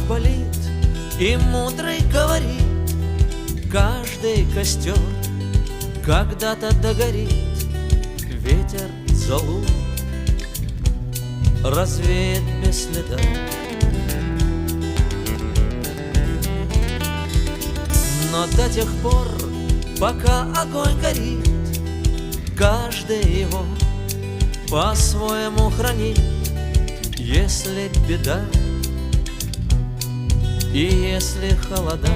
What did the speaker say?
болит, и мудрый говорит: каждый костер когда-то догорит. Ветер золу развеет без следа. Но до тех пор, пока огонь горит, каждый его по-своему хранит. Если беда и если холода,